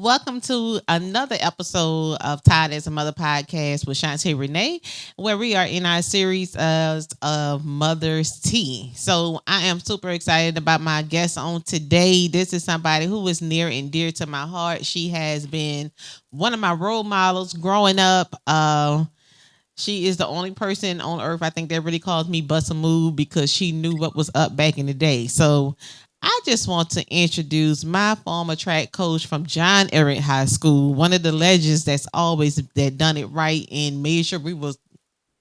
Welcome to another episode of Tied as a Mother podcast with Shantae Renee, where we are in our series of Mother's Tea. So I am super excited about my guest on today. This is somebody who is near and dear to my heart. She has been one of my role models growing up. She is the only person on earth I think that really calls me Bust a Move because she knew what was up back in the day. So I just want to introduce my former track coach from John Eric High School, one of the legends that's always that done it right and made sure we was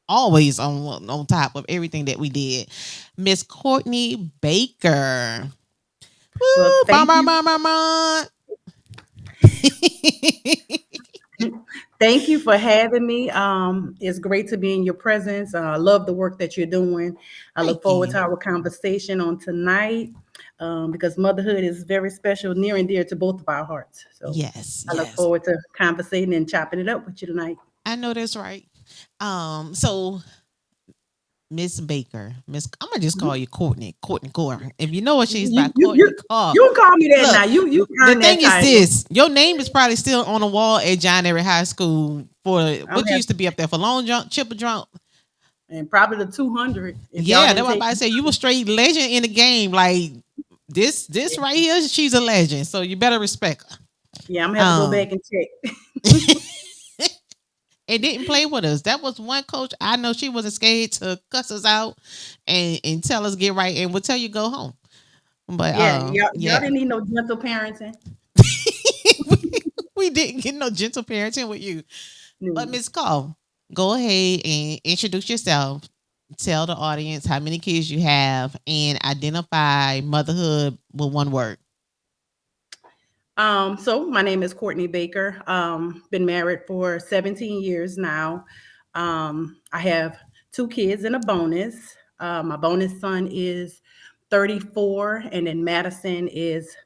always on top of everything that we did. Miss Courtney Baker. Well, Woo! Bah, thank bah, you. bah, bah, bah. Thank you for having me. It's great to be in your presence. I love the work that you're doing. I look Thank forward you. to our conversation on tonight because motherhood is very special, near and dear to both of our hearts. So Yes, I look yes. forward to conversating and chopping it up with you tonight. I know that's right. So Miss Baker, Miss, I'm gonna just call Mhm. you Courtney, Courtney Core. If you know what she's You, about, you, Courtney you, Carr. you can call me that now. Look, You the earned that thing is title. this: your name is probably still on the wall at John Eric High School for I'm what you happy. used to be up there for long jump, chipper jump. And probably the 200 if y'all Yeah, that's didn't what I'm take. about to say. You were straight legend in the game. Like this right here, she's a legend. So you better respect Yeah, I'm gonna her. have to go back and check. And didn't play with us. That was one coach I know she wasn't scared to cuss us out and tell us get right and would tell you go home. But Yeah, y'all yeah. didn't need no gentle parenting. we didn't get no gentle parenting with you. But No. Miss Call, go ahead and introduce yourself. Tell the audience how many kids you have and identify motherhood with one word. So my name is Courtney Baker. Been married for 17 years now. I have two kids and a bonus. My bonus son is 34, and then Madison is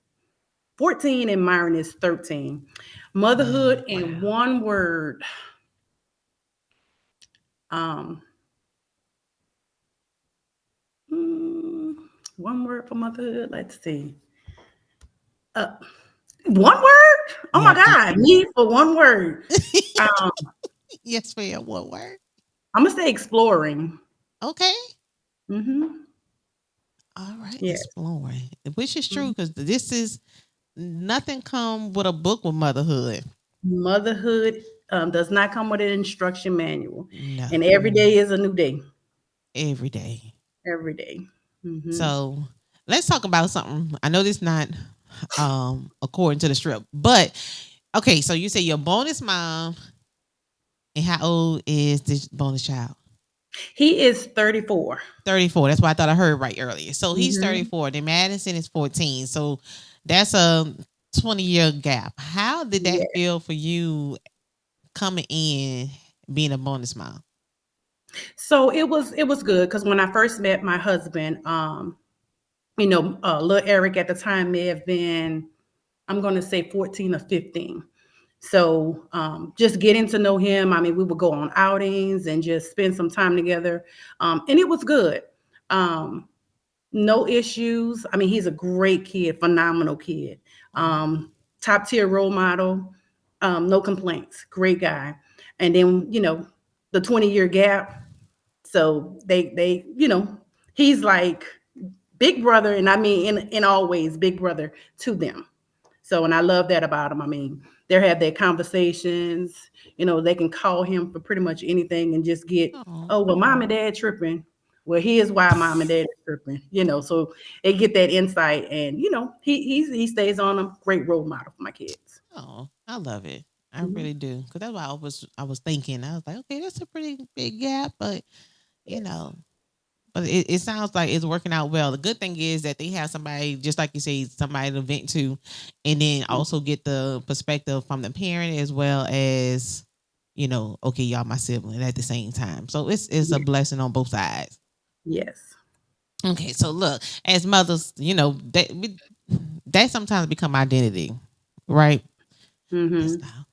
14, and Myron is 13. Wow. Motherhood in one word. Um, hmm, One word for motherhood. Let's see. Uh, One word? Oh my Yeah. God, me for one word. Um, Yes, ma'am. One word. I'm gonna say exploring. Okay. Hmm. All right. Yeah. Exploring. Which is true Mhm. because this is nothing come with a book with motherhood. Motherhood does not come with an instruction manual, and No. every day is a new day. Every day. Every day. Hmm. So let's talk about something. I know this not according to the strip, but okay, so you say your bonus mom and how old is this bonus child? He is 34. 34. That's what I thought I heard right earlier. So he's Hmm. 34. Then Madison is 14. So that's a 20-year gap. How did that Yeah. feel for you coming in being a bonus mom? So it was good because when I first met my husband, little Eric at the time may have been, I'm going to say 14 or 15. So just getting to know him, I mean, we would go on outings and just spend some time together. And it was good. Um, no issues. I mean, he's a great kid, phenomenal kid. Mhm. Top tier role model. No complaints. Great guy. And then, the 20-year gap. So he's like big brother, and I mean in all ways, big brother to them. So, and I love that about them. I mean, they have their conversations. They can call him for pretty much anything and just get, Oh. oh, well, mom and dad tripping. Well, here's why mom and dad is tripping. So they get that insight, and he stays on a great role model for my kids. Oh, I love it. I Mhm. really do. Cause that's what I was thinking. I was like, okay, that's a pretty big gap, but you Yes. know, but it sounds like it's working out well. The good thing is that they have somebody, just like you say, somebody to vent to, and then also get the perspective from the parent as well as, okay, y'all my sibling at the same time. So it's a Yes. blessing on both sides. Yes. Okay, so look, as mothers, that sometimes become identity, right? Yes, Hmm. now.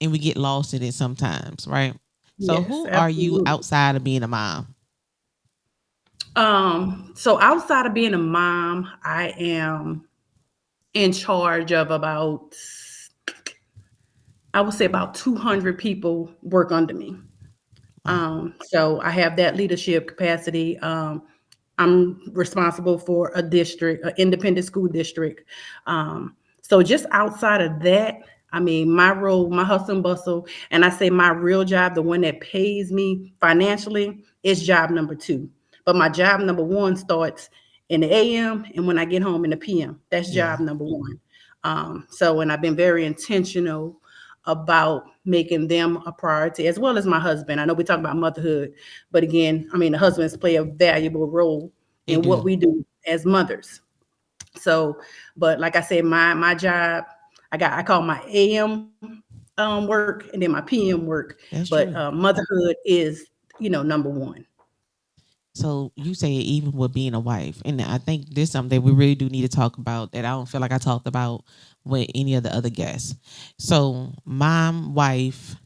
And we get lost in it sometimes, right? So Yes. who are you Absolutely. outside of being a mom? So outside of being a mom, I am. in charge of about, I would say about 200 people work under me. Wow. So I have that leadership capacity. I'm responsible for a district, an independent school district. So just outside of that, I mean, my role, my hustle and bustle, and I say my real job, the one that pays me financially, is job number two. But my job number one starts in the AM and when I get home in the PM. That's Yeah. job number one. And I've been very intentional about making them a priority, as well as my husband. I know we talk about motherhood, but again, I mean, the husbands play a valuable role They in what do. we do as mothers. So, but like I said, my job, I call my AM work and then my PM work, That's but true. motherhood is number one. So you say even with being a wife, and I think this is something that we really do need to talk about that I don't feel like I talked about with any of the other guests. So mom, wife,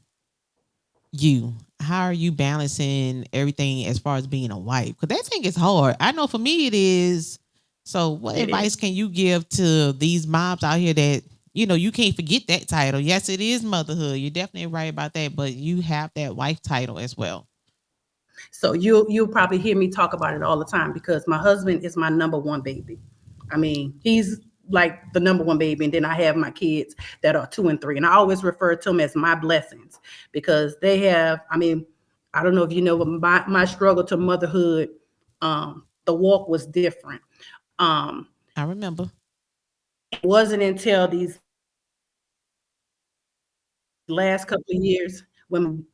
you, how are you balancing everything as far as being a wife? Because that thing is hard. I know for me it is. So what It is. advice can you give to these moms out here that you can't forget that title? Yes, it is motherhood. You're definitely right about that, but you have that wife title as well. So you'll probably hear me talk about it all the time because my husband is my number one baby. I mean, he's like the number one baby, and then I have my kids that are 2 and 3, and I always refer to them as my blessings because they have. I mean, I don't know if you know, but my struggle to motherhood, the walk was different. Um, I remember. and it wasn't until these last couple of years when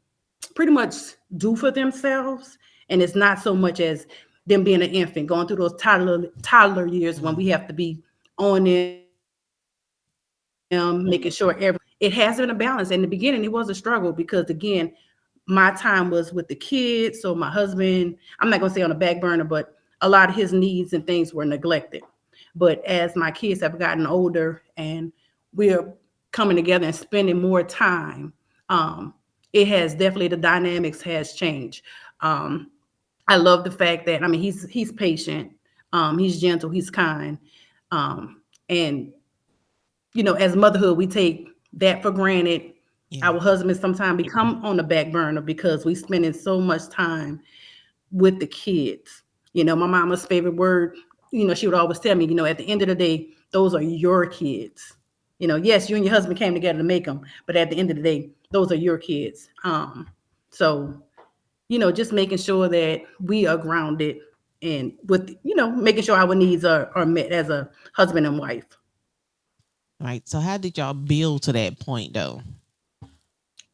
pretty much do for themselves. And it's not so much as them being an infant, going through those toddler years when we have to be on them, making sure everything's right. It has been a balance. In the beginning, it was a struggle because again, my time was with the kids. So my husband, I'm not gonna say on the back burner, but a lot of his needs and things were neglected. But as my kids have gotten older and we're coming together and spending more time, um, it has definitely, the dynamics has changed. Um, I love the fact that, I mean, he's patient, he's gentle, he's kind, and as motherhood, we take that for granted. Yeah. Our husbands sometimes become on the back burner because we spending so much time with the kids. My mama's favorite word, she would always tell me, at the end of the day, those are your kids. Yes, you and your husband came together to make them, but at the end of the day, those are your kids. So, just making sure that we are grounded and with, making sure our needs are met as a husband and wife. Right. So how did y'all build to that point though?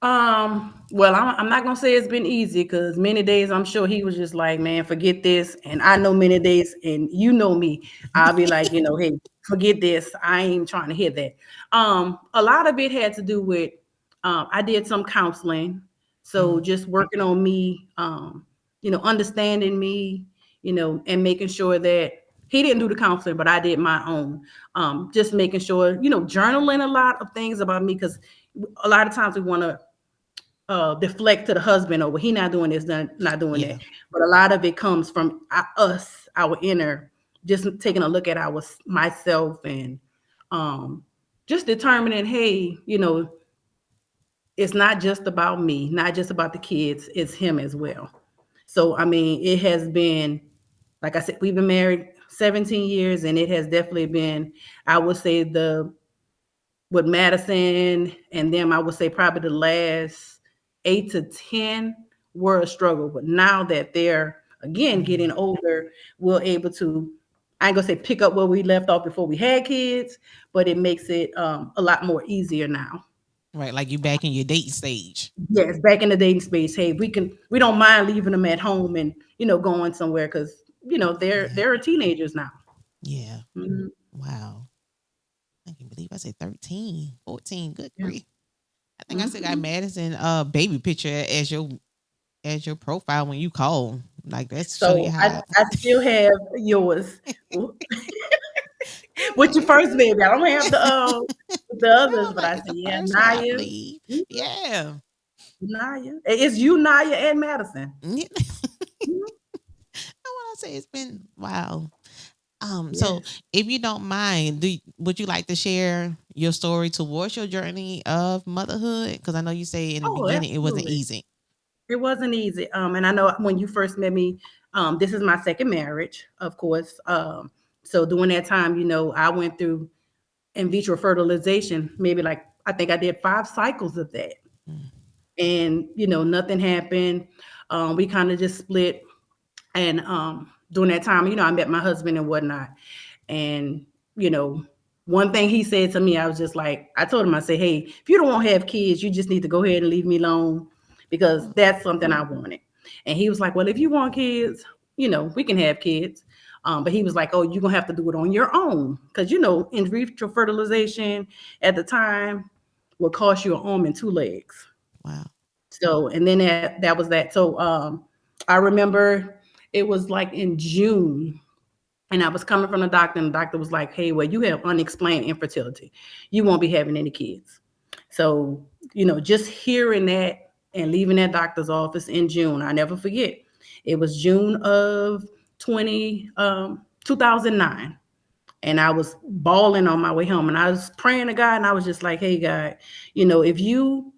Well, I'm not gonna say it's been easy because many days I'm sure he was just like, man, forget this. And I know many days, and you know me, I'll be like, hey, forget this. I ain't trying to hear that. A lot of it had to do with I did some counseling. So Mm, just working on me, understanding me, and making sure that he didn't do the counseling, but I did my own. Just making sure, journaling a lot of things about me because a lot of times we want to deflect to the husband over he not doing this, not doing that. yeah. But a lot of it comes from us, our inner, just taking a look at our myself and um, just determining, hey, it's not just about me, not just about the kids, it's him as well. So I mean, it has been, like I said, we've been married 17 years, and it has definitely been, I would say, the with Madison and them, I would say probably the last 8 to 10 were a struggle. But now that they're again getting Mhm. older, we're able to, I ain't gonna say pick up where we left off before we had kids, but it makes it a lot more easier now. Right. Like you back in your dating stage. Yes, back in the dating space, hey, we don't mind leaving them at home and going somewhere because Yeah. they're teenagers now. Yeah. Mhm. Wow. I can't believe I said 13, 14. Good Yeah. grief. I think I still got Mhm. Madison baby picture as your profile when you call. Like that's show you So I, how I still have yours. I'm With like, your first baby. I don't have the others, I'm but like, I it's said, the yeah, first one, I Naya. believe. Mhm, Yeah. Naya. It's you, Naya, and Madison. I Mhm. want to say it's been wow. So Yes. if you don't mind, would you like to share your story towards your journey of motherhood? Because I know you say in the Oh, beginning it wasn't absolutely. easy. It wasn't easy. And I know when you first met me, this is my second marriage, of course. So during that time, I went through in vitro fertilization, maybe like I think I did 5 cycles of that. Mm. And nothing happened. We kind of just split. And during that time, I met my husband and whatnot. And you know, one thing he said to me, I was just like, I told him, I said, hey, if you don't want to have kids, you just need to go ahead and leave me alone because that's something I wanted. And he was like, well, if you want kids, we can have kids. But he was like, oh, you're gonna have to do it on your own because in vitro fertilization at the time will cost you an arm and 2 legs. Wow. So, and then that was that. So, I remember it was like in June, and I was coming from the doctor, and the doctor was like, "Hey, well, you have unexplained infertility. You won't be having any kids." So, just hearing that and leaving that doctor's office in June, I never forget. It was June of 2009, and I was bawling on my way home, and I was praying to God, and I was just like, "Hey, God, if you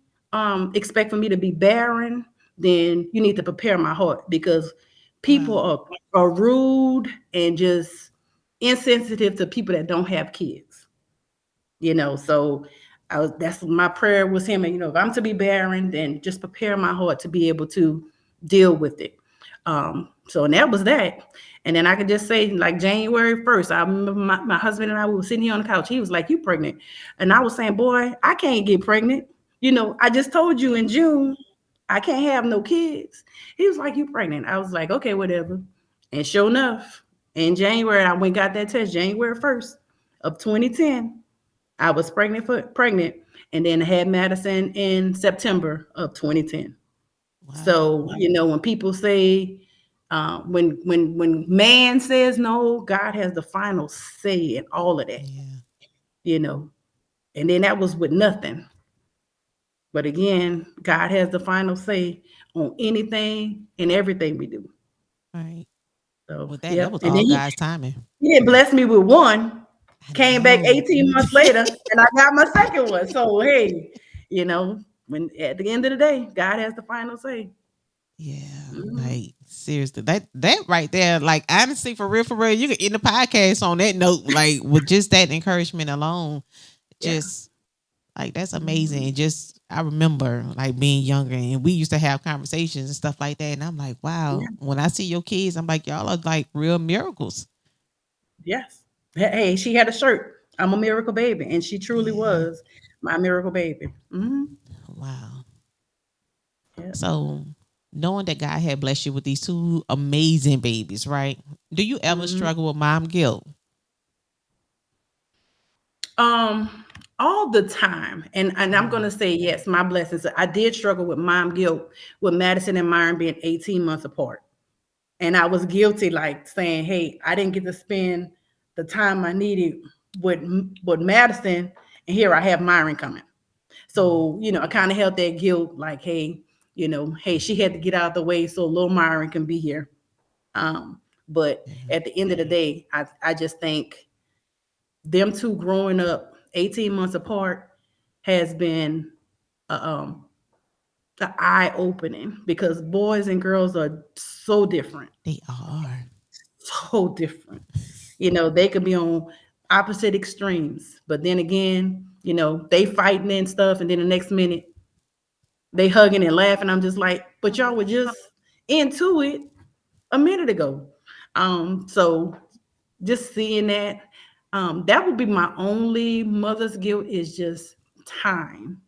expect for me to be barren, then you need to prepare my heart because people Wow. are rude and just insensitive to people that don't have kids." So that's my prayer was him. And if I'm to be barren, then just prepare my heart to be able to deal with it. So and that was that. And then I could just say, like January 1st, I remember my husband and I, we were sitting here on the couch. He was like, "You pregnant?" And I was saying, "Boy, I can't get pregnant. I just told you in June I can't have no kids." He was like, "You pregnant?" I was like, "Okay, whatever." And sure enough, in January, I went and got that test, January 1st of 2010. I was pregnant, and then I had Madison in September of 2010. Wow. So when people say, when man says no, God has the final say in all of that. Yeah. You know, and then that was with nothing. But again, God has the final say on anything and everything we do. Right. So With that yep. was And then all he, God's timing. he didn't bless me with one. I Came back know. 18 months later, and I got my second one. So hey, when at the end of the day, God has the final say. Yeah, Mhm. like seriously, that right there, like honestly, for real, you could end the podcast on that note, like with just that encouragement alone. Yeah. Just like that's amazing. Mhm. And just I remember like being younger, and we used to have conversations and stuff like that, and I'm like, wow. Yeah. When I see your kids, I'm like, y'all are like real miracles. Yes. Hey, she had a shirt. I'm a miracle baby, and she truly Yeah, was my miracle baby. wow. Yeah. So knowing that God had blessed you with these two amazing babies, right? Do you ever Mhm. struggle with mom guilt? Um, all the time, and I'm Mm, gonna say yes, my blessings. I did struggle with mom guilt with Madison and Myron being 18 months apart. And I was guilty, like saying, "Hey, I didn't get to spend the time I needed with Madison, and here I have Myron coming." mm, So I kind of held that guilt, like, "Hey, hey, she had to get out of the way so little Myron can be here." But yeah, at the end of the day, I just think them two growing up 18 months apart has been uh, um, the eye opening because boys and girls are so different, they are. so different. They could be on opposite extremes, but then again, they fighting and stuff, and then the next minute they hugging and laughing. I'm just like, but y'all were just into it a minute ago. So just seeing that, that would be my only mother's guilt is just time.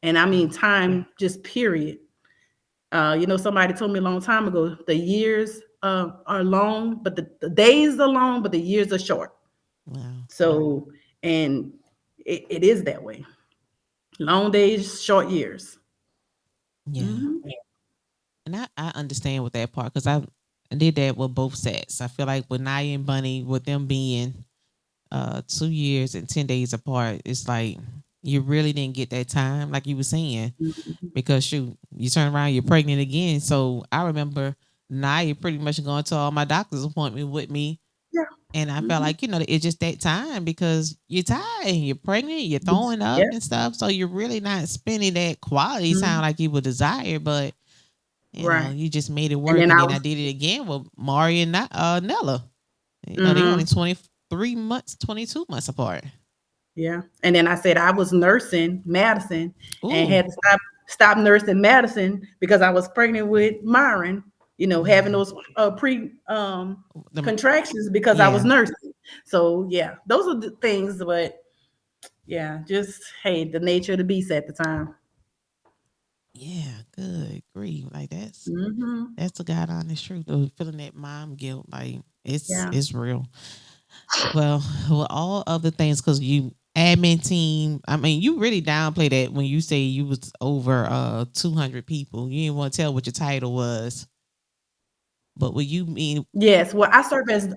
And I mean Mm, time, just period. Somebody told me a long time ago, the years are long, but the days are long, but the years are short. wow. So, and it is that way. Long days, short years. Yeah. Hmm. And I understand with that part because I did that with both sets. I feel like with Naya and Bunny, with them being 2 years and 10 days apart, it's like you really didn't get that time, like you were saying, because shoot, you turn around, you're pregnant again. So I remember Naya pretty much going to all my doctor's appointment with me. Yeah. And I felt Mhm. like, it's just that time because you're tired, you're pregnant, you're throwing up Yeah. and stuff. So you're really not spending that quality time Mhm. like you would desire. But, Right. you just made it And work. then And I then I was did it again with Mari and Nella. They only mhm. 23 months, 22 months apart. Yeah. And then I said I was nursing Madison and Ooh. had to stop nursing Madison because I was pregnant with Myron, having Yeah. those pre Them, contractions because I was yeah. nursing. So yeah, those are the things, but yeah, just hey, the nature of the beast at the time. Yeah. Good grief. Like Hmm. that's the God honest truth of feeling that mom guilt. Like Yeah. it's real. Well, with all other things, because you admin team, I mean, you really downplay that when you say you was over 200 people. You didn't want to tell what your title was, but what you mean? Yes. Well, I serve as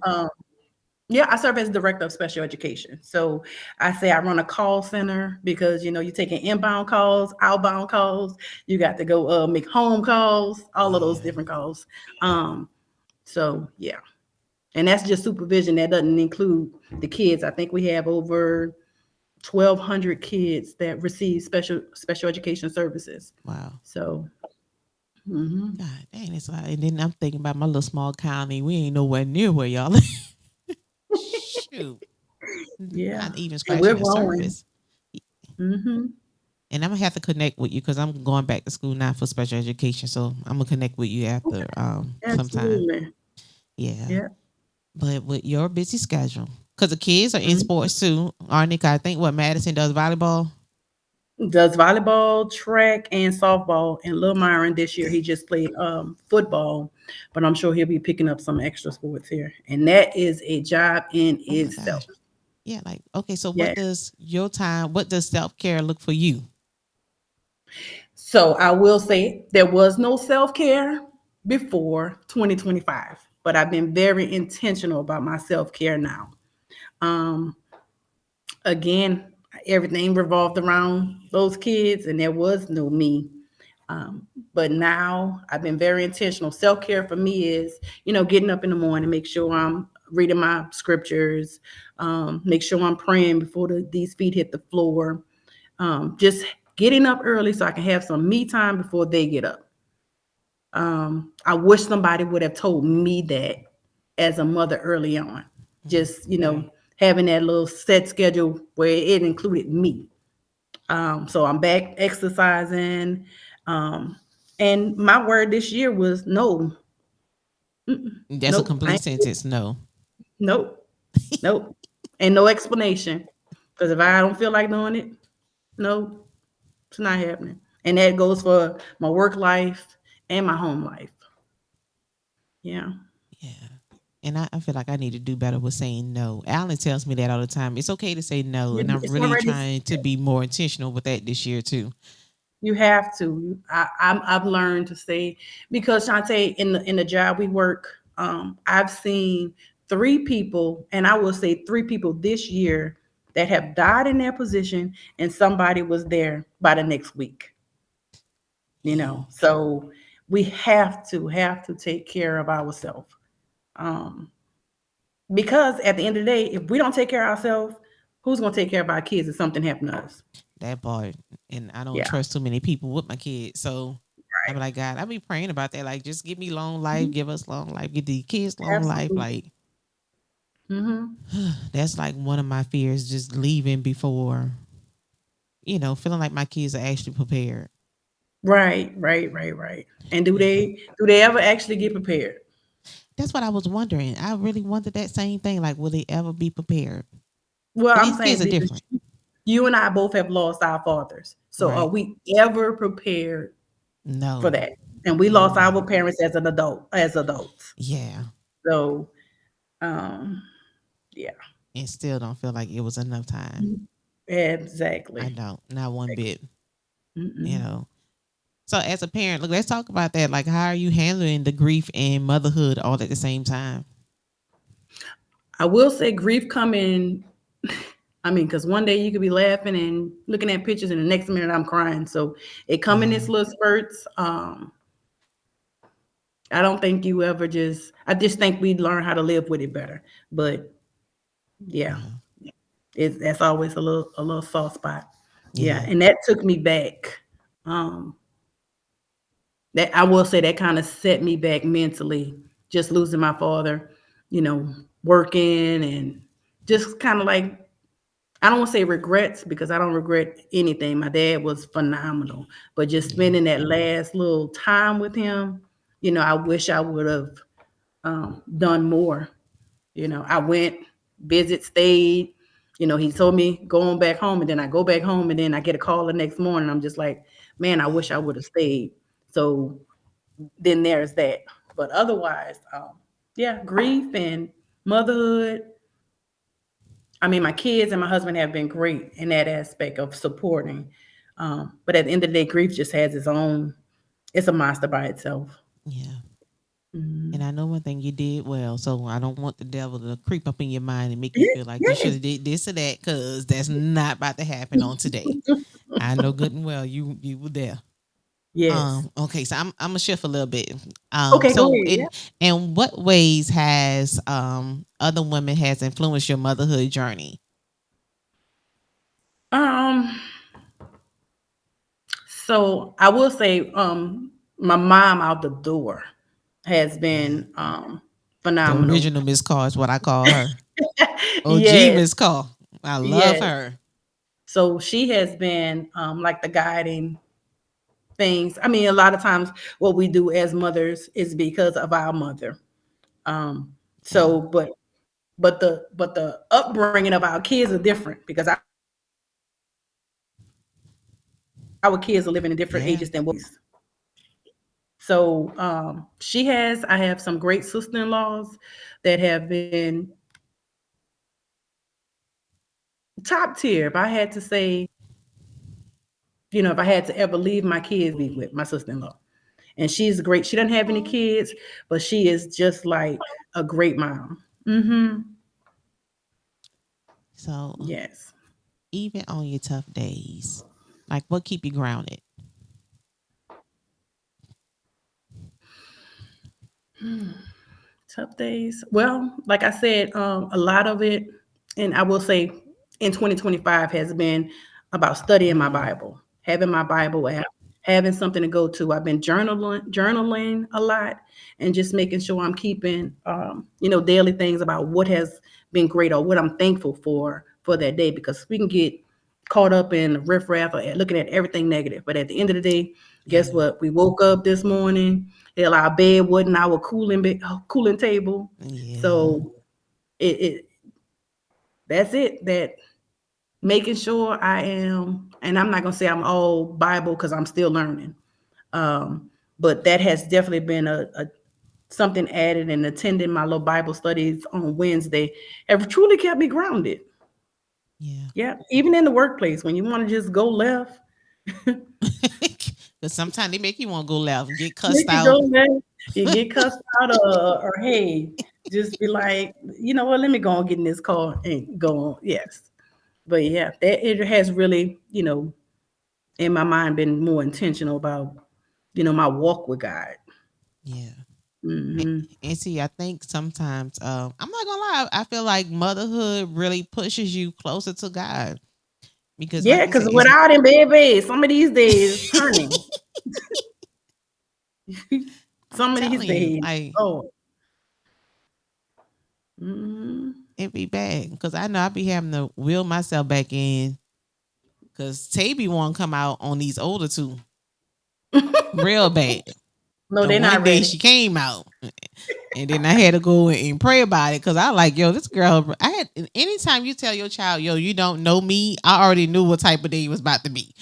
director of special education. So I say I run a call center because you're taking inbound calls, outbound calls. You got to go make home calls, all of those Yeah, different calls. Um, so yeah, and that's just supervision. That doesn't include the kids. I think we have over 1,200 kids that receive special education services. wow. So mhm. God dang, it's like, and then I'm thinking about my little small county. We ain't nowhere near where y'all live. Shoot, Yeah, not even and we're scratching the growing. surface. Hmm. And I'm gonna have to connect with you because I'm going back to school now for special education. So I'm gonna connect with you after Okay, sometime. absolutely. Yeah. Yeah. But with your busy schedule, because the kids are in Mhm. sports too, aren't they? 'Cause I think what Madison does volleyball. Does volleyball, track, and softball. And Lil Myron this year he just played football, but I'm sure he'll be picking up some extra sports here, and that is a job in Oh my itself. gosh. Yeah, like okay. So Yeah. what does your time? What does self care look for you? So I will say there was no self care before 2025, but I've been very intentional about my self care now. Um, Again, everything revolved around those kids, and there was no me. But now I've been very intentional. Self care for me is, getting up in the morning, make sure I'm reading my scriptures, make sure I'm praying before these feet hit the floor. Just getting up early so I can have some me time before they get up. I wish somebody would have told me that as a mother early on. Mhm. Just, having that little set schedule where it included me. So I'm back exercising. Um, and my word this year was no. Mm-mm, That's a nope. complete sentence. No. Nope. Nope. And no explanation. Because if I don't feel like doing it, no, it's not happening. And that goes for my work life and my home life. Yeah. Yeah. And I feel like I need to do better with saying no. Alan tells me that all the time. It's okay to say no, and I'm It's really already trying to be more intentional with that this year too. You have to. I've learned to say because Shantae, in the job we work, I've seen three people, and I will say three people this year that have died in their position, and somebody was there by the next week. Yeah. So we have to take care of ourselves, um, because at the end of the day, if we don't take care of ourselves, who's going to take care of our kids if something happened to us? That part. And I don't Yeah, trust too many people with my kids. So I be right. like, God, I be praying about that. Like, just give me long life, Mhm. give us long life, give the kids long life. Absolutely. Like, Hmm. that's like one of my fears, just leaving before, feeling like my kids are actually prepared. Right, right, right, right. And do Yeah. they ever actually get prepared? That's what I was wondering. I really wondered that same thing. Like, will they ever be prepared? Well, And I'm these kids saying are because different, you and I both have lost our fathers. So are right? we ever prepared for No. that? And we lost Mm-mm. our parents as adults. Yeah. So um yeah. And still don't feel like it was enough time. I Exactly. don't. Not one bit, you Mm-mm. know. So as a parent, look, let's talk about that. Like, how are you handling the grief and motherhood all at the same time? I will say grief coming. I mean, because one day you could be laughing and looking at pictures, and the next minute I'm crying. So it come in Yeah. its little spurts. I don't think you ever just. I just think we learn how to live with it better. But Yeah, Yeah. that's always a little soft spot. Yeah, Yeah. and that took me back. Um, that I will say that kind of set me back mentally, just losing my father, you know, working and just kind of like I don't want to say regrets because I don't regret anything. My dad was phenomenal, but just Yeah. spending that last little time with him, I wish I would have done more. I went, visit, stayed. He told me go on back home, and then I go back home, and then I get a call the next morning. I'm just like, man, I wish I would have stayed. So then there's that. But otherwise, yeah, grief and motherhood. I mean, my kids and my husband have been great in that aspect of supporting. But at the end of the day, grief just has its own. It's a monster by itself. Yeah. And Mhm. I know one thing you did well, so I don't want the devil to creep up in your mind and make you Yeah, feel like you should yes. have did this or that, because that's not about to happen on today. I know good and well you were there. Yes. Okay, so I'm gonna shift a little bit. Okay, go So ahead. Yeah. in what ways has other women has influenced your motherhood journey? Um. So I will say, my mom out the door has Yeah. been The phenomenal. original Miss Carr is what I call her. OG Yes, Miss Carr. I love yes. her. So she has been like the guiding things. I mean, a lot of times what we do as mothers is because of our mother. Um, Yeah. so, but the upbringing of our kids are different because our kids are living in different ages than what we was. Yeah. So I have some great sister-in-laws that have been top tier. If I had to say, if I had to ever leave my kids, be with my sister-in-law. And she's great. She doesn't have any kids, but she is just like a great mom. Mm-hmm. So Yes. even on your tough days, like what keep you grounded? Tough days. Well, like I said, a lot of it, and I will say in 2025 has been about studying my Mm, Bible, having my Bible app, having something to go to. I've been journaling a lot and just making sure I'm keeping, daily things about what has been great or what I'm thankful for that day because we can get caught up in riffraff or looking at everything negative. But at the end of the day, guess yeah. what? We woke up this morning. Hell, our bed wasn't our cooling table. Yeah. So it that's it. That making sure I am, and I'm not gonna say I'm all Bible because I'm still learning. Um, but that has definitely been a something added, and attending my little Bible studies on Wednesday have truly kept me grounded. Yeah. Yeah, even in the workplace when you want to just go left, Because sometimes they make you want to go left and get make cussed you go out. left, you get cussed out, or hey, just be like, you know what? Let me go and get in this car and go on. Yes, but yeah, that it has really, in my mind, been more intentional about, my walk with God. Yeah. And, Hmm. and see, I think sometimes, I'm not gonna lie, I feel like motherhood really pushes you closer to God because, like Yeah, you because said, it's. without him, baby, some of these days, honey, I'm some of these telling you, days, like oh, mm, it be bad because I know I be having to wheel myself back in because Taby won't come out on these older two real bad. no, And they're one not day ready. she came out, and then I had to go and pray about it because I like, yo, this girl. I had anytime you tell your child, yo, you don't know me, I already knew what type of day it was about to be.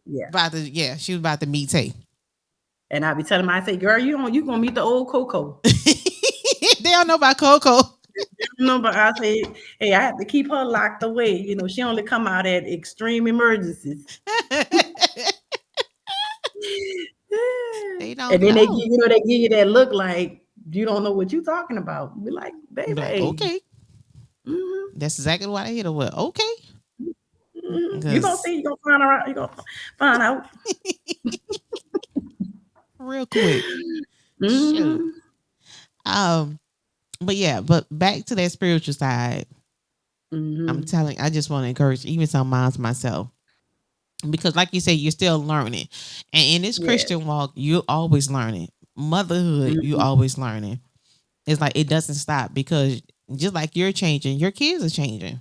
Yeah. About to, yeah, she was about to meet Tay. And I be telling them, I say, girl, you gonna meet the old Coco. They don't know about Coco. No, but I say, hey, I have to keep her locked away. She only come out at extreme emergencies. They And don't then know. they give you that look like you don't know what you're talking about. Be like, Be like, baby, okay, hmm that's exactly what I hit her with. Okay, you gonna because see, you gonna find out, you gonna find out. real quick, shoot. Hmm. Um, but yeah, but back to that spiritual side. I'm Hmm. telling, I just want to encourage even some moms myself, because like you said, you're still learning, and in this Yes. Christian walk, you're always learning. Motherhood, you Hmm. always learning. It's like it doesn't stop, because just like you're changing, your kids are changing.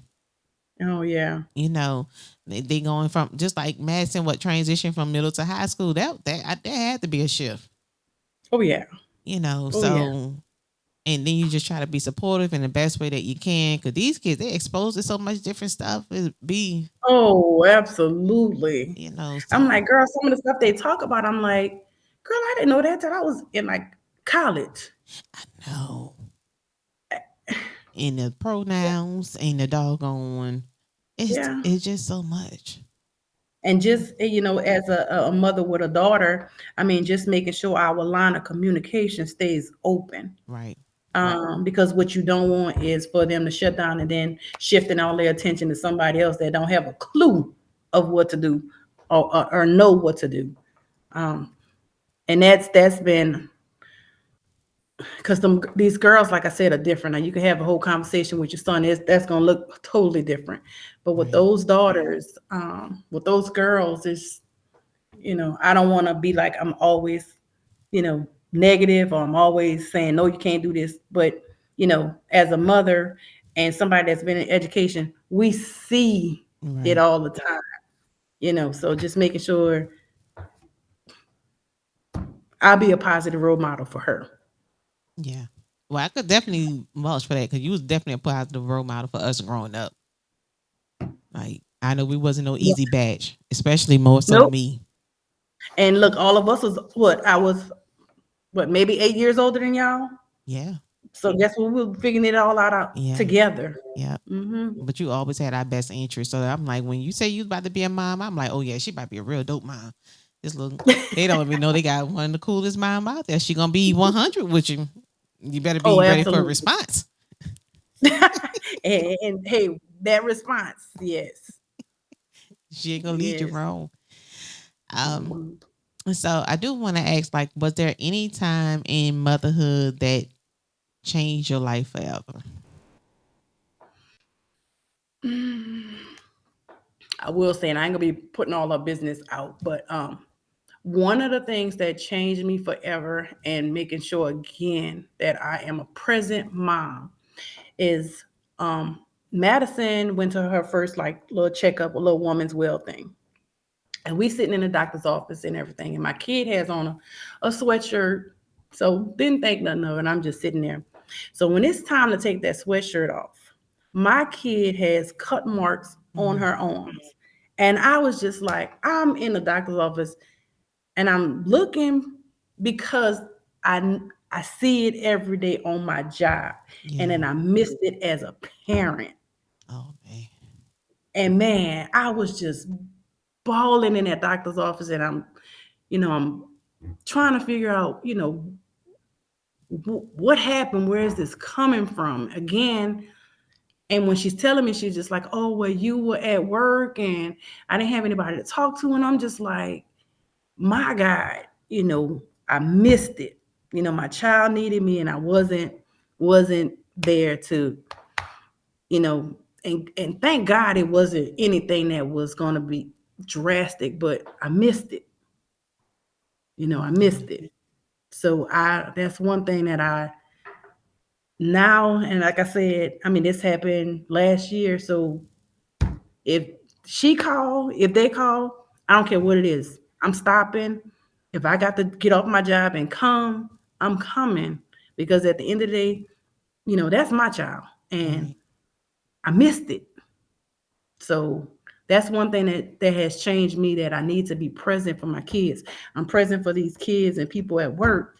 Oh yeah. You know, they going from, just like Madison, what transition from middle to high school. That had to be a shift. Oh yeah. Oh yeah. So, and then you just try to be supportive in the best way that you can, because these kids, they exposed to so much different stuff. It be, Oh, absolutely. I'm so like, girl, some of the stuff they talk about, I'm like, girl, I didn't know that till I was in like college. I know. And the pronouns and the doggone, Yeah. it's just so much. And just, as a mother with a daughter, I mean, just making sure our line of communication stays open. Right. Because what you don't want is for them to shut down and then shifting all their attention to somebody else that don't have a clue of what to do, or know what to do. Um, and that's been, because these girls, like I said, are different. Now you can have a whole conversation with your son, that's going to look totally different. But with Right. those daughters, with those girls, is, I don't want to be like I'm always, negative, or I'm always saying no, you can't do this. But as a mother and somebody that's been in education, we see it Right. all the time. So just making sure I'll be a positive role model for her. Yeah. Well, I could definitely vouch for that, because you was definitely a positive role model for us growing up. Like, I know we wasn't no Yeah. easy batch, especially more so Nope. me. And look, all of us was what I was, what, maybe 8 years older than y'all. Yeah. So guess what? We were figuring it all out Yeah. together. Yeah. Hmm. But you always had our best interest. So I'm like, when you say you about to be a mom, I'm like, oh yeah, she might be a real dope mom. This little, they don't even know they got one of the coolest mom out there. She gonna be 100 with you. You better Oh, be ready for a absolutely. response. And hey, that response, yes, She ain't gonna lead you yes. wrong. Um, Mhm. so I do want to ask, like, was there any time in motherhood that changed your life forever? I will say, and I ain't gonna be putting all our business out, but one of the things that changed me forever and making sure again that I am a present mom is, Madison went to her first like little checkup, a little woman's well thing. And we sitting in the doctor's office and everything. And my kid has on a sweatshirt. So didn't think nothing of it. I'm just sitting there. So when it's time to take that sweatshirt off, my kid has cut marks on Mm, her arms. And I was just like, I'm in the doctor's office and I'm looking because I see it every day on my job. And yeah. then I missed it as a parent. Oh man. And man, I was just bawling in that doctor's office, and I'm trying to figure out, what happened, where is this coming from again. And when she's telling me, she's just like, oh well, you were at work and I didn't have anybody to talk to. And I'm just like, my God, I missed it. My child needed me and I wasn't there to, you know and thank God it wasn't anything that was going to be drastic, but I missed it. I Yeah. missed it. So I that's one thing that I now, and like I said, I mean this happened last year. So if if they call, I don't care what it is. I'm stopping. If I got to get off my job and come, I'm coming. Because at the end of the day, that's my child. And Right. I missed it. So that's one thing that has changed me, that I need to be present for my kids. I'm present for these kids and people at work,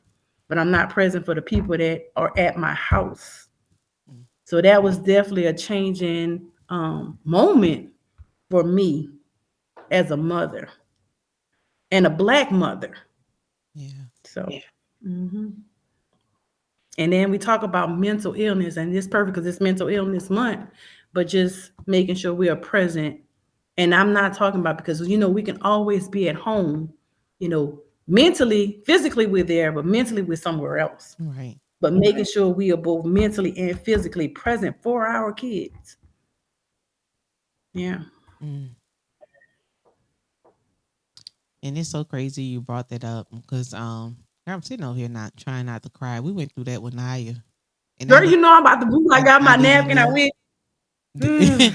but I'm not present for the people that are at my house. Mm, So that was definitely a changing moment for me as a mother and a black mother. yeah. So, mhm. And then we talk about mental illness, and it's perfect because it's mental illness month, but just making sure we are present. And I'm not talking about, because, we can always be at home, mentally, physically we're there, but mentally we're somewhere else. Right. But making sure we are both mentally and physically present for our kids. Yeah. Mm. And it's so crazy you brought that up because I'm sitting over here not trying not to cry. We went through that with Naya, and Girl, you know I'm about to boo. I got I my didn't napkin. I even went. Mm,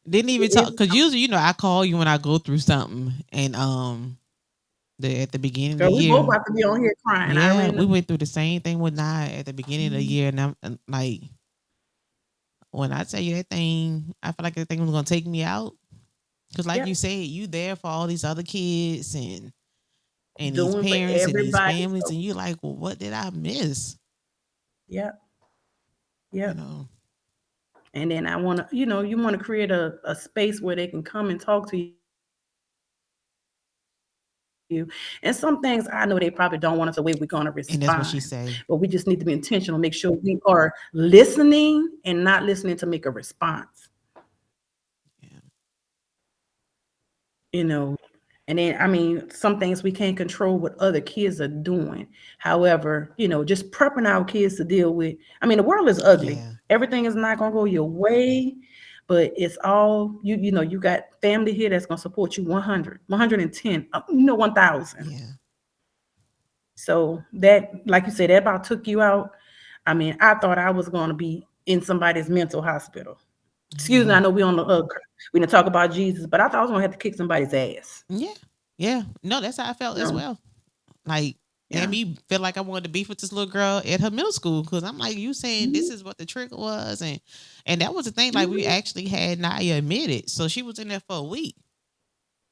didn't even talk it's, because usually I call you when I go through something, and at the beginning of the girl, we both year, about to be on here crying. I yeah, already we know. went through the same thing with Naya at the beginning of the Mhm. year, and I'm and, like, when I tell you that thing, I feel like that thing was gonna take me out. Cause like you Yep. said, you there for all these other kids and these Doing for parents and these everybody. families, So, and you like, well, what did I miss? yep. You Yep. know? And then I want to, you want to create a space where they can come and talk to you. And some things I know they probably don't want us to way we're going to respond, but we just need to be intentional. Make And sure that's what we she are say. listening and not listening to make a response. Yeah, You know, and then, I mean, some things we can't control what other kids are doing. However, just prepping our kids to deal with, I mean, the world is ugly. yeah, Everything is not going to go your way, but it's all, you got family here that's going to support you 100, 110, 1000. yeah, So that, like you said, that about took you out. I mean, I thought I was going to be in somebody's mental hospital. Excuse me, yeah, I know we didn't talk about Jesus, but I thought I was going to have to kick somebody's ass. yeah, yeah. No, that's how I felt as No, well. Like, and yeah. me feel like I wanted to beef with this little girl at her middle school because I'm like, you saying Mhm, this is what the trigger was, and that was the thing. Like, we mhm. actually had Naya admitted, so she was in there for a week,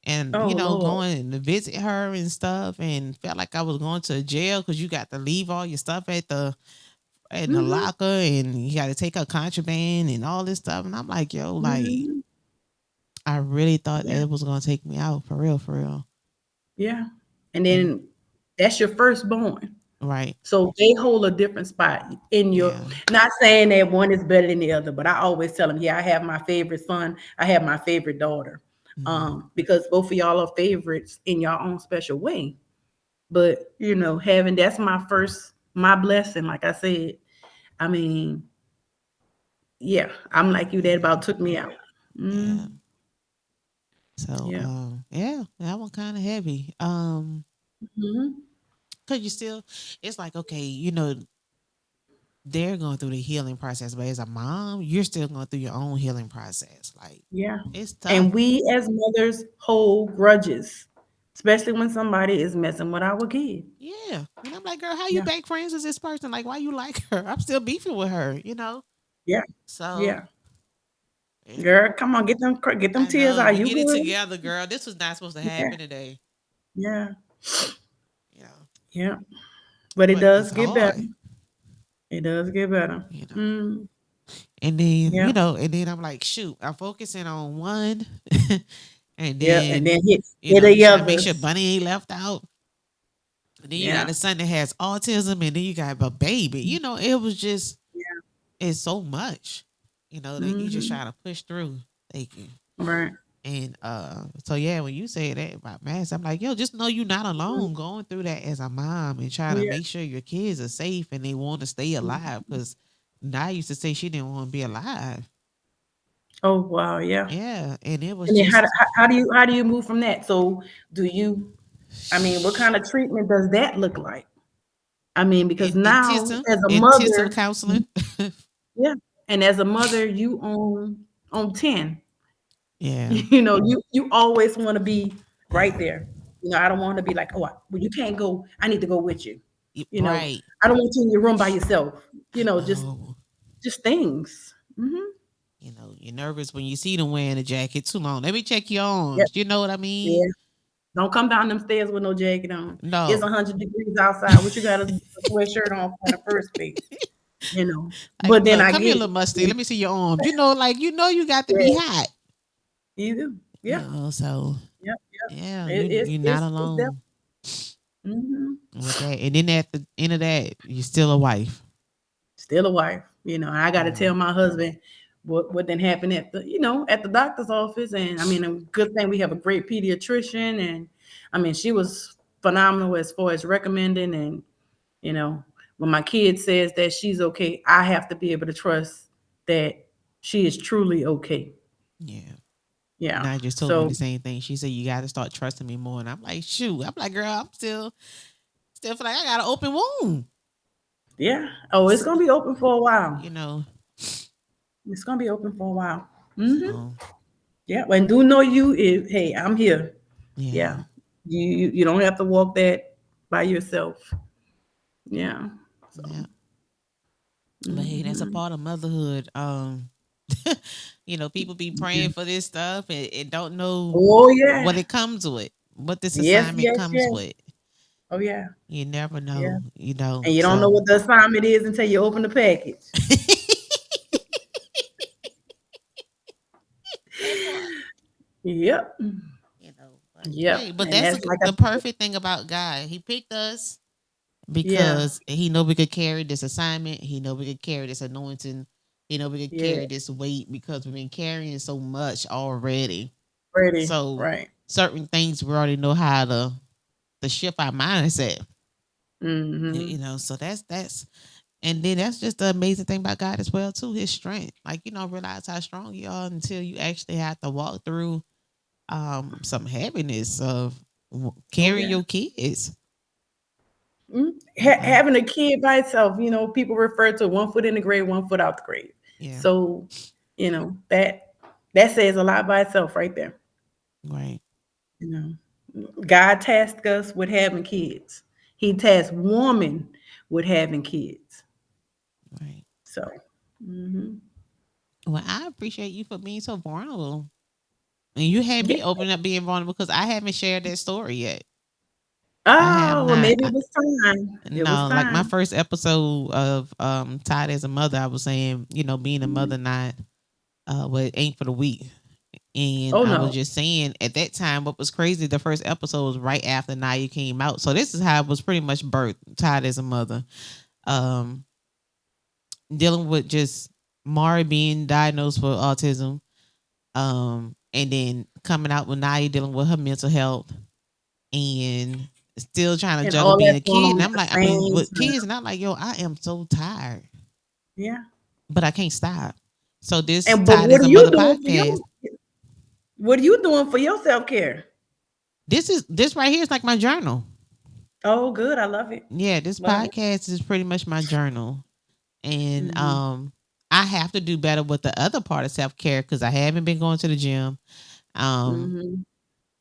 and Oh Lord. going to visit her and stuff, and felt like I was going to jail because you got to leave all your stuff at the Mhm, locker, and you got to take her contraband and all this stuff, and I'm like, yo, like, mhm. I really thought Yeah, it was gonna take me out for real, for real. yeah. And And then that's your firstborn. right, So they hold a different spot in your, yeah, not saying that one is better than the other, but I always tell them, yeah, I have my favorite son, I have my favorite daughter. hmm, Because both of y'all are favorites in your own special way. But having that's my blessing, like I said. I mean, yeah, I'm like you, that yeah, about took me out. yeah. Mm, So, yeah. yeah, that one kind of heavy. Hmm. Cause you still, it's like, okay, they're going through the healing process, but as a mom, you're still going through your own healing process. Like, Yeah. it's And tough. we as mothers hold grudges, especially when somebody is messing with our kid. Yeah, and I'm like, girl, how you Yeah. back friends with this person? Like, why you like her? I'm still beefing with her. Yeah. So, Yeah. yeah. Girl, come on, get them I tears know. out. We You get it good? together, girl. This was not supposed to Yeah. happen today. Yeah. You know, Yeah. But it but does it's get better. hard. It does get better. You know. Mm, And then, yeah. I'm like, shoot, I'm focusing on one. And Yeah. And then, then hit you the trying to make sure others. Bunny ain't left out. And then you got Yeah. the son that has autism, and then you got a baby. It was just, Yeah. it's so much, that you just Mm-hmm. trying to push through. Thank you. Right. And so yeah, when you say that about mass, I'm like, yo, just know you're not Mm, alone going through that as a mom and trying to yeah. make sure your kids are safe and they want to stay alive. Because I used to say she didn't want to be alive. Oh wow. Yeah. Yeah, and it was And then just how do you move from that? So do you? I mean, what kind of treatment does that look like? I mean, because now as a intensive mother, counseling. yeah, and as a mother, you on 10. Yeah, You always want to be right there. I don't want to be like, oh, well, you can't go. I need to go with you. You know, right. I don't want you in your room by yourself. I Just know. things. You're nervous when you see them wearing a jacket too long. Let me check your arms. Yep. You know what I mean? Yeah. Don't come down them stairs with no jacket on. It's No. 100 degrees outside. What you got a sweatshirt on for in the first place? You know. Like, But then look, I come here, get little musty. Let me see your arms. You got to be yeah, hot. you do. Yeah. So Yep. Yep. yeah, It, it's you're not it's it's alone definitely with that. And then at the end of that, you're still a wife. still a wife. I got You to know. tell my husband what then happened at the doctor's office. And I mean, a good thing we have a great pediatrician, and I mean, she was phenomenal as far as recommending. And you know, when my kid says that she's okay, I have to be able to trust that she is truly okay. Yeah. Yeah. Now just told me the So same thing. She said you got to start trusting me more, and I'm like, shoot. I'm like, girl, I'm still feel like I got an open wound. yeah. Oh, it's So, gonna be open for a while. you know, It's gonna be open for a while. so Yeah. And do know you is, hey, I'm here. yeah, Yeah. You don't have to walk that by yourself. Yeah. So. yeah. But hey, that's a Hmm. part of motherhood. People be praying for this stuff and don't know Oh yeah. what it comes with, what this Yes. assignment Yes. comes Yes. with. Oh yeah. You never Yeah. know. And you don't know So what the assignment is until you open the package. that part. Yep. But hey, Yep. but And that's that's like I the said. perfect thing about God. He picked us Yeah. because he know we could carry this assignment. He know we could carry this anointing. He know we could Yeah. carry this weight because we've been carrying so much already. Ready. So Right. certain things we already know how to shift our mindset. Mm-hmm. So that's and then that's just the amazing thing about God as well too. His strength, like realize how strong you are until you actually have to walk through some heaviness of Oh carrying yeah. your kids. Uh, Having a kid by itself, people refer to 1 foot in the grave, 1 foot out the grave. yeah, So, that says a lot by itself right there. right, You God tasked us with having kids. He tasked woman with having kids. right. So, mhm. Well, I appreciate you for being so vulnerable. And you had Yeah. me open up being vulnerable because I haven't shared that story yet. I have Oh, well, not. maybe it was time. It was No, like my time. first episode of Tied as a Mother, I was saying, being a mother not it ain't for the weak. And Oh I was no. just saying at that time what was crazy, the first episode was right after Naya came out. So this is how it was pretty much birthed, Tied as a Mother. Um Dealing with just Mari being diagnosed with autism. And then coming out with Naya dealing with her mental health and still trying to And juggle all being that's a going kid. on And at I'm the like, I mean, same with time. kids, and I'm like, yo, I am so tired, Yeah. but I can't stop. So this And but Tied what as are a you Mother doing for podcast, your what are you doing for your self-care? this right here is like my journal. Oh, good. I love it. Yeah, this Love it. podcast is pretty much my journal. And Hmm. I have to do better with the other part of self care because I haven't been going to the gym. Um,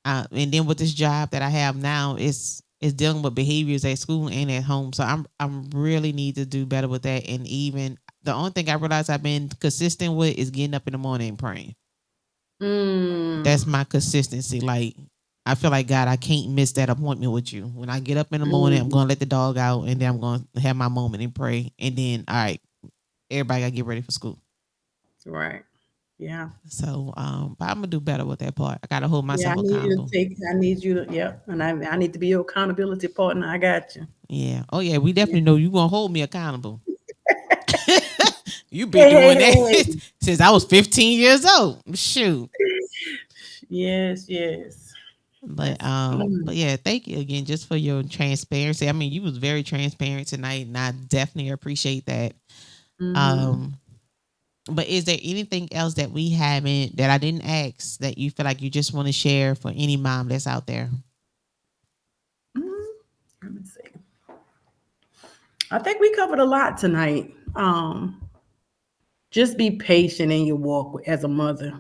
Hmm. and then with this job that I have now, it's dealing with behaviors at school and at home. So I'm really need to do better with that. And even the only thing I realize I've been consistent with is getting up in the morning and praying. That's Mm. my consistency. Like I feel like God, I can't miss that appointment with you. When I get up in the morning, I'm Mm. gonna let the dog out and then I'm gonna have my moment and pray. And then all right, everybody gotta get ready for school. Right. Yeah. So but I'm gonna do better with that part. I gotta hold Yeah. myself accountable. I need you to, yep. And I need to be your accountability partner. I got you. Yeah. Oh yeah, we Yeah. definitely know you gonna hold me accountable. You be Hey, hey, doing that hey, hey. since I was 15 years old. Shoot. Yes, yes. That's But yeah, thank you again just for your transparency. I mean, you was very transparent tonight, and I definitely appreciate that. mm-hmm. Um, but is there anything else that we haven't that I didn't ask that you feel like you just want to share for any mom that's out there? Mm-hmm. Let me see. I think we covered a lot tonight. Just be patient in your walk as a mother.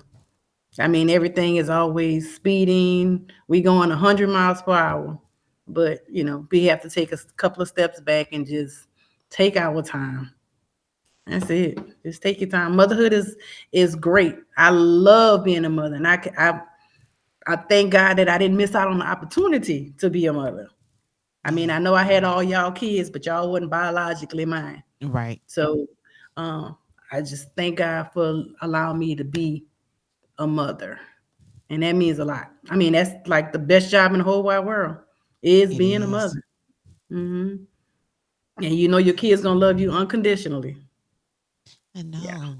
I mean, everything is always speeding. We going 100 miles per hour, but we have to take a couple of steps back and just take our time. That's it. Just take your time. Motherhood is great. I love being a mother, and I thank God that I didn't miss out on the opportunity to be a mother. I mean, Yeah. I know I had all y'all kids, but y'all wasn't biologically mine. Right. So, I just thank God for allowing me to be a mother. And that means a lot. I mean, that's like the best job in the whole wide world is It being a is. mother. Hmm. And your kids gonna love you unconditionally. I Yeah. know.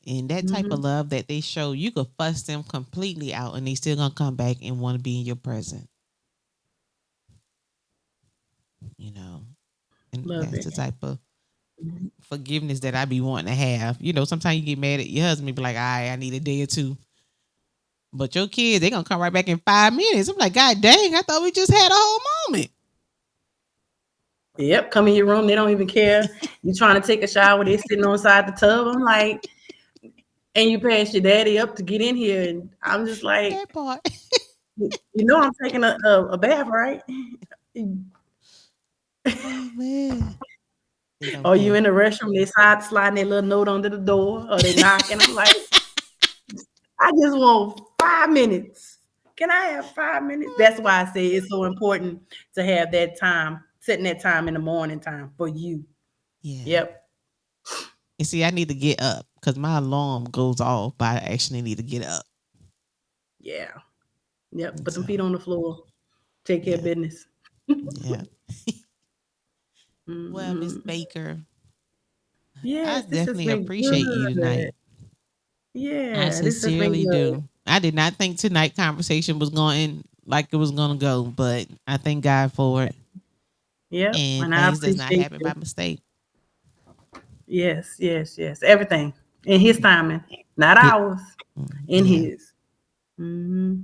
And that type of Hmm. love that they show, you could fuss them completely out and they still gonna come back and want to be in your presence, you know. And Love that's it. the type of Mhm. forgiveness that I be wanting to have. Sometimes you get mad at your husband, be like, all right, I need a day or two. But your kids, they gonna come right back in 5 minutes. I'm like, God dang, I thought we just had a whole moment. Yep, come in your room. They don't even care. You trying to take a shower. They sitting on side the tub. I'm like, and you pass your daddy up to get in here, and I'm just like, That part. I'm taking a bath, right? Oh man. They don't Or you care. in the restroom, they sliding their little note under the door, or they knocking. I'm like, I just want 5 minutes. Can I have 5 minutes? That's why I say it's so important to have that time, setting that time in the morning time for you. Yeah. Yep. And see, I need to get up because my alarm goes off, but I actually need to get up. Yeah. Yep. And Put them so, feet on the floor. Take care of yeah, business. yeah. Well, Miss Hmm. Baker, I Yes, this has definitely been appreciate you good. tonight. I Yeah, this has been sincerely good. do. I did not think tonight conversation was going like it was going to go, but I thank God for it. Yep. And And I things does not appreciate happen you. by mistake. Yes, yes, yes. Everything in his timing, not It, ours, in yeah. his. Hmm.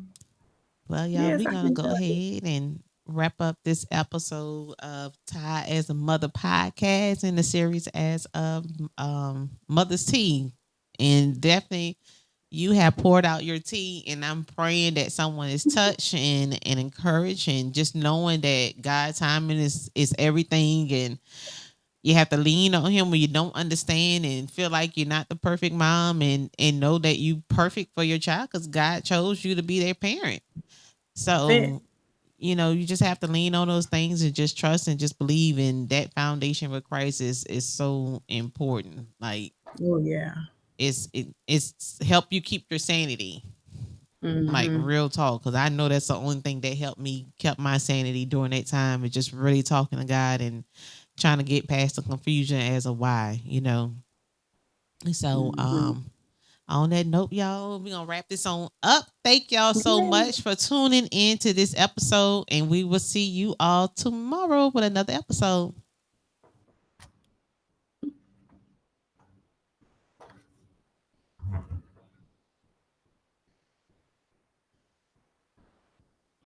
Well, y'all, Yes, we're I gonna go enjoyed it. ahead and wrap up this episode of Ty as a Mother podcast in the series as of Mother's Tea. And definitely you have poured out your tea, and I'm praying that someone is touched and encouraged, and just knowing that God's timing is everything, and you have to lean on him when you don't understand and feel like you're not the perfect mom, and know that you perfect for your child because God chose you to be their parent. That's it. So, you just have to lean on those things and just trust and just believe in that foundation with Christ is so important. Like Oh yeah. it's help you keep your sanity. Like Hmm. real talk, because I know that's the only thing that helped me kept my sanity during that time is just really talking to God and trying to get past the confusion as a why. So Hmm. on that note, y'all, we're gonna wrap this on up. Thank y'all so Yay. much for tuning in to this episode, and we will see you all tomorrow with another episode.